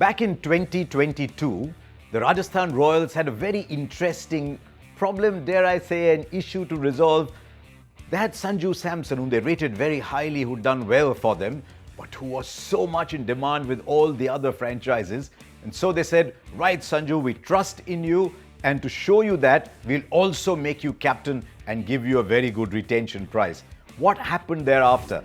Back in 2022, the Rajasthan Royals had a very interesting problem, dare I say, an issue to resolve. They had Sanju Samson, whom they rated very highly, who'd done well for them, but who was so much in demand with all the other franchises. And so they said, right, Sanju, we trust in you, and to show you that, we'll also make you captain and give you a very good retention prize. What happened thereafter?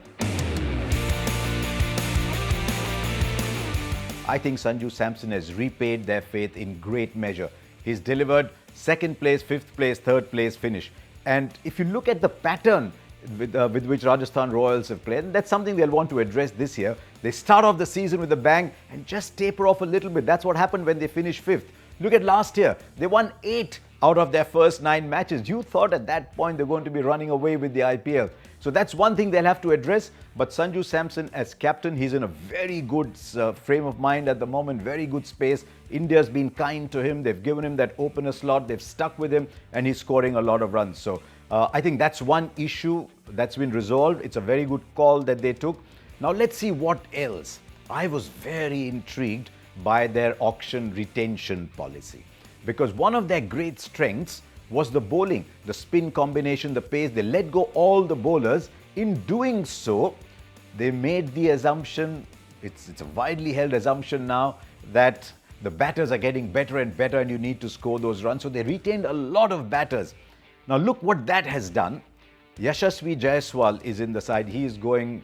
I think Sanju Samson has repaid their faith in great measure. He's delivered second place, fifth place, third place finish. And if you look at the pattern with which Rajasthan Royals have played, that's something they'll want to address this year. They start off the season with a bang and just taper off a little bit. That's what happened when they finished fifth. Look at last year. They won 8 out of their first 9 matches. You thought at that point they're going to be running away with the IPL. So that's one thing they'll have to address. But Sanju Samson as captain, he's in a very good frame of mind at the moment, very good space. India's been kind to him. They've given him that opener slot. They've stuck with him and he's scoring a lot of runs. So I think that's one issue that's been resolved. It's a very good call that they took. Now let's see what else. I was very intrigued by their auction retention policy, because one of their great strengths was the bowling, the spin combination, the pace. They let go all the bowlers. In doing so, they made the assumption, it's a widely held assumption now, that the batters are getting better and better and you need to score those runs. So they retained a lot of batters. Now look what that has done. Yashasvi Jaiswal is in the side. He's going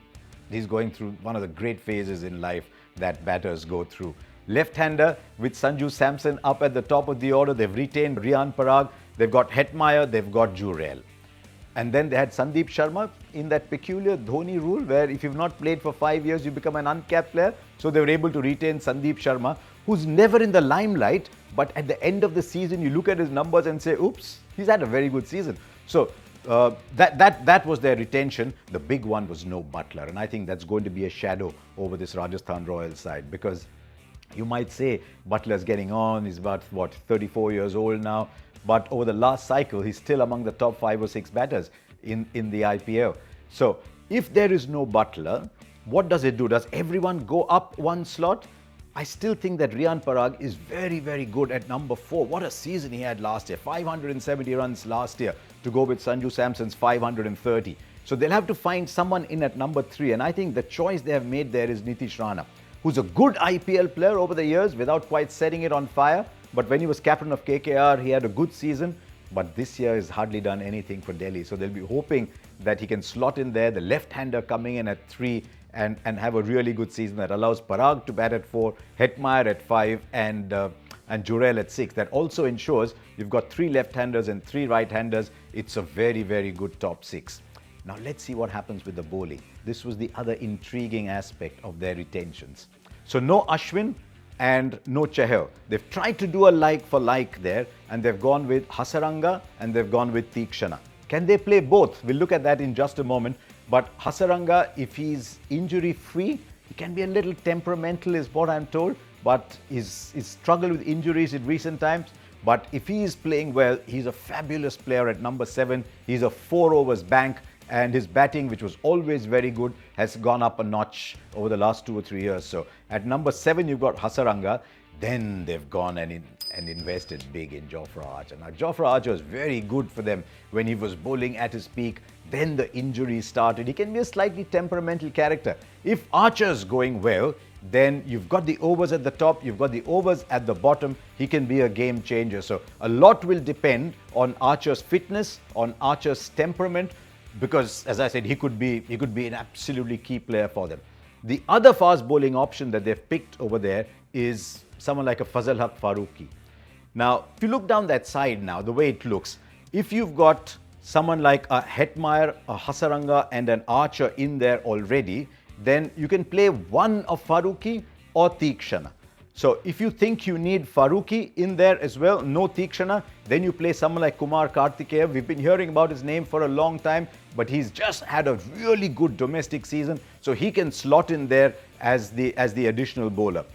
through one of the great phases in life that batters go through. Left-hander with Sanju Samson up at the top of the order. They've retained Riyan Parag. They've got Hetmeyer. They've got Jurel. And then they had Sandeep Sharma in that peculiar Dhoni rule where if you've not played for 5 years, you become an uncapped player. So they were able to retain Sandeep Sharma, who's never in the limelight. But at the end of the season, you look at his numbers and say, oops, he's had a very good season. So that was their retention. The big one was no Buttler. And I think that's going to be a shadow over this Rajasthan Royals side, because you might say Buttler's getting on. He's about, 34 years old now. But over the last cycle, he's still among the top 5 or 6 batters in the IPL. So if there is no Buttler, what does it do? Does everyone go up one slot? I still think that Riyan Parag is very, very good at number 4. What a season he had last year. 570 runs last year to go with Sanju Samson's 530. So they'll have to find someone in at number 3. And I think the choice they have made there is Nitish Rana, who's a good IPL player over the years without quite setting it on fire. But when he was captain of KKR, he had a good season. But this year has hardly done anything for Delhi. So they'll be hoping that he can slot in there, the left-hander coming in at 3 and have a really good season that allows Parag to bat at 4, Hetmeyer at 5 and Jurel at 6. That also ensures you've got 3 left-handers and 3 right-handers. It's a very, very good top 6. Now let's see what happens with the bowling. This was the other intriguing aspect of their retentions. So no Ashwin and no Chahal. They've tried to do a like for like there, and they've gone with Hasaranga and they've gone with Tikshana. Can they play both? We'll look at that in just a moment. But Hasaranga, if he's injury-free, he can be a little temperamental is what I'm told, but he's struggled with injuries in recent times. But if he is playing well, he's a fabulous player at number 7. He's a 4 overs bank. And his batting, which was always very good, has gone up a notch over the last 2 or 3 years. So at number 7, you've got Hasaranga. Then they've gone and invested big in Jofra Archer. Now, Jofra Archer was very good for them when he was bowling at his peak. Then the injuries started. He can be a slightly temperamental character. If Archer's going well, then you've got the overs at the top, you've got the overs at the bottom. He can be a game changer. So a lot will depend on Archer's fitness, on Archer's temperament, because, as I said, he could be an absolutely key player for them. The other fast bowling option that they've picked over there is someone like a Fazal Haq Farooqi. Now, if you look down that side now, the way it looks, if you've got someone like a Hetmeyer, a Hasaranga and an Archer in there already, then you can play one of Farooqi or Tikshana. So if you think you need Farooqi in there as well, no Tikshana, then you play someone like Kumar Kartikeya. We've been hearing about his name for a long time, but he's just had a really good domestic season, so he can slot in there as the additional bowler.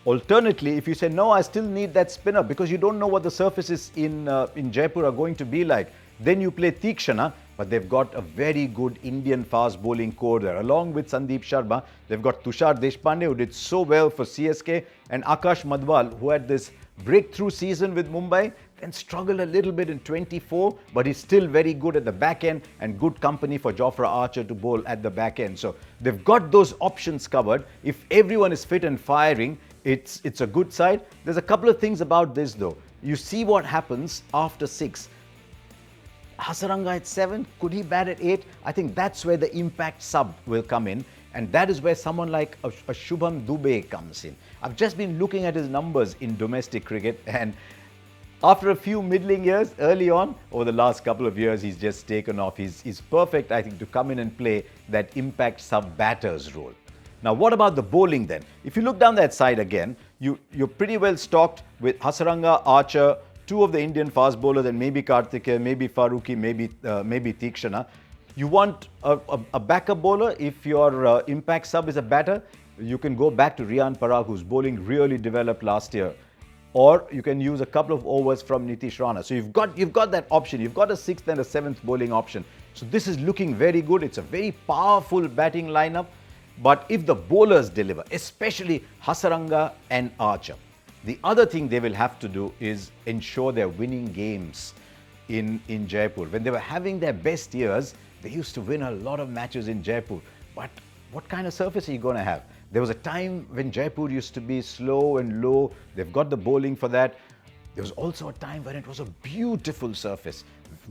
Alternately, if you say, no, I still need that spinner because you don't know what the surfaces in Jaipur are going to be like, then you play Tikshana. but they've got a very good Indian fast bowling core there. Along with Sandeep Sharma, they've got Tushar Deshpande, who did so well for CSK, and Akash Madhwal, who had this breakthrough season with Mumbai, then struggled a little bit in 24, but he's still very good at the back end and good company for Jofra Archer to bowl at the back end. So they've got those options covered. If everyone is fit and firing, it's a good side. There's a couple of things about this though. You see what happens after 6. Hasaranga at 7, could he bat at 8? I think that's where the impact sub will come in. And that is where someone like a Shubham Dubey comes in. I've just been looking at his numbers in domestic cricket, and after a few middling years, early on, over the last couple of years, he's just taken off. He's perfect, I think, to come in and play that impact sub-batter's role. Now, what about the bowling then? If you look down that side again, you're pretty well stocked with Hasaranga, Archer, 2 of the Indian fast bowlers, and maybe Karthikeya, maybe Farooqi, maybe Tikshana. You want a backup bowler. If your impact sub is a batter, you can go back to Riyan Parag, who's bowling really developed last year. Or you can use a couple of overs from Nitish Rana. So you've got that option. You've got a 6th and a 7th bowling option. So this is looking very good. It's a very powerful batting lineup. But if the bowlers deliver, especially Hasaranga and Archer, the other thing they will have to do is ensure they're winning games in Jaipur. When they were having their best years, they used to win a lot of matches in Jaipur. But what kind of surface are you going to have? There was a time when Jaipur used to be slow and low. They've got the bowling for that. There was also a time when it was a beautiful surface.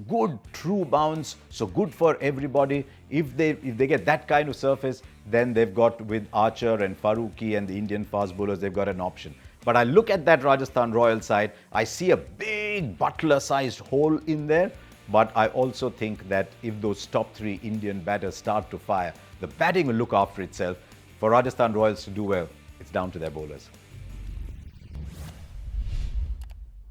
Good true bounce, so good for everybody. If they get that kind of surface, then they've got, with Archer and Farooqi and the Indian fast bowlers, they've got an option. But I look at that Rajasthan Royals side, I see a big Buttler-sized hole in there. But I also think that if those top 3 Indian batters start to fire, the batting will look after itself. For Rajasthan Royals to do well, it's down to their bowlers.